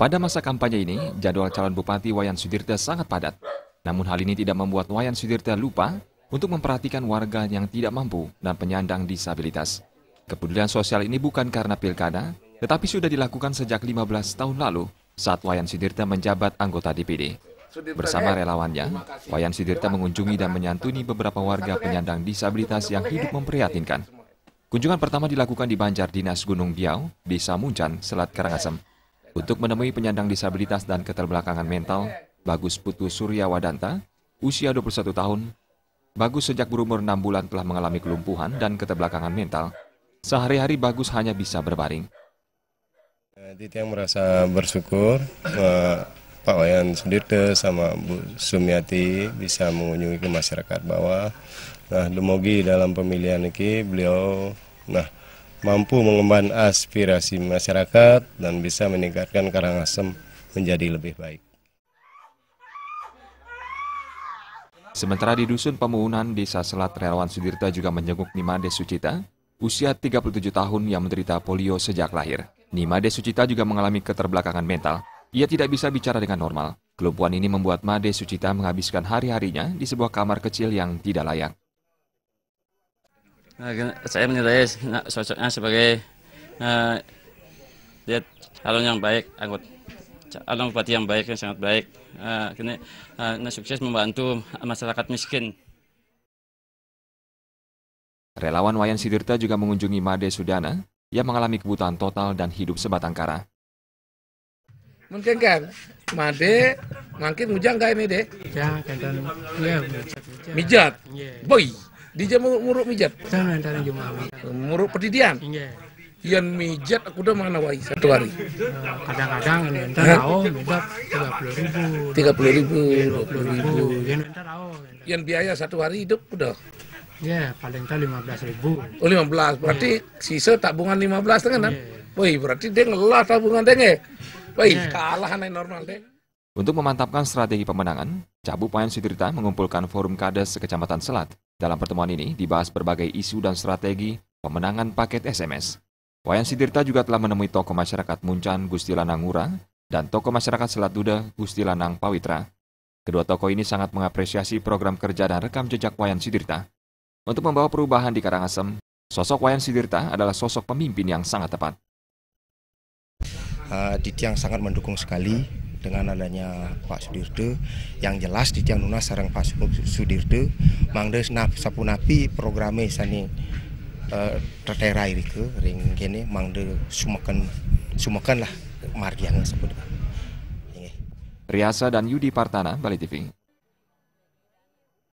Pada masa kampanye ini, jadwal calon Bupati Wayan Sudirte sangat padat. Namun hal ini tidak membuat Wayan Sudirte lupa untuk memperhatikan warga yang tidak mampu dan penyandang disabilitas. Kepedulian sosial ini bukan karena pilkada, tetapi sudah dilakukan sejak 15 tahun lalu saat Wayan Sudirte menjabat anggota DPD. Bersama relawannya, Wayan Sudirte mengunjungi dan menyantuni beberapa warga penyandang disabilitas yang hidup memprihatinkan. Kunjungan pertama dilakukan di Banjar Dinas Gunung Biau, Desa Muncan, Selat Karangasem. Untuk menemui penyandang disabilitas dan keterbelakangan mental, Bagus Putu Surya Wadanta, usia 21 tahun. Bagus sejak berumur 6 bulan telah mengalami kelumpuhan dan keterbelakangan mental. Sehari-hari Bagus hanya bisa berbaring. Titiang merasa bersyukur Pak Wayan Sudirte sama Bu Sumiati bisa mengunjungi ke masyarakat bawah. Nah, demogi dalam pemilihan ini beliau mampu mengemban aspirasi masyarakat dan bisa meningkatkan Karangasem menjadi lebih baik. Sementara di Dusun Pemuunan Desa Selat, relawan Sudirte juga menjenguk Nimade Sucita, usia 37 tahun yang menderita polio sejak lahir. Nimade Sucita juga mengalami keterbelakangan mental. Ia tidak bisa bicara dengan normal. Kelumpuhan ini membuat Made Sucita menghabiskan hari-harinya di sebuah kamar kecil yang tidak layak. Saya menilai sosoknya sebagai dia calon yang baik, calon bupati yang baik, yang sangat baik. Sukses membantu masyarakat miskin. Relawan Wayan Sudirte juga mengunjungi Made Sudana yang mengalami kebutuhan total dan hidup sebatang kara. Mungkin kan, Made, mungkin ujang gak ini deh? Ya, kadang ya Mijat, Iya. boy, dia muruk mijat, Sama antara cuma muruk pedidian. Iya. Yang mijat aku udah mana wai satu hari. Kadang-kadang entar tahu mijat 30.000. 30.000, 20.000. Yang entar tahu. Yang biaya satu hari hidup udah. Ya, paling tak 15.000. Oh 15, berarti sisa tabungan 15 kan? Woi, berarti dia ngelah tabungan dia. Woi, kalah naik normal deh. Untuk memantapkan strategi pemenangan, Cabu Wayan Sudirte mengumpulkan forum Kades Kecamatan Selat. Dalam pertemuan ini dibahas berbagai isu dan strategi pemenangan paket SMS. Wayan Sudirte juga telah menemui tokoh masyarakat Muncan Gusti Lanang Ngura dan tokoh masyarakat Selat Duda Gusti Lanang Pawitra. Kedua tokoh ini sangat mengapresiasi program kerja dan rekam jejak Wayan Sudirte. Untuk membawa perubahan di Karangasem, sosok Wayan Sudirte adalah sosok pemimpin yang sangat tepat. Titiang sangat mendukung sekali dengan adanya Pak Sudirte. Yang jelas Titiang Nuna sarang Pak Sudirte mangde sapu napi programe sani terterai rike ring kene mangde sumakan lah margiang sebut. Riasa dan Yudi Partana, Bali TV.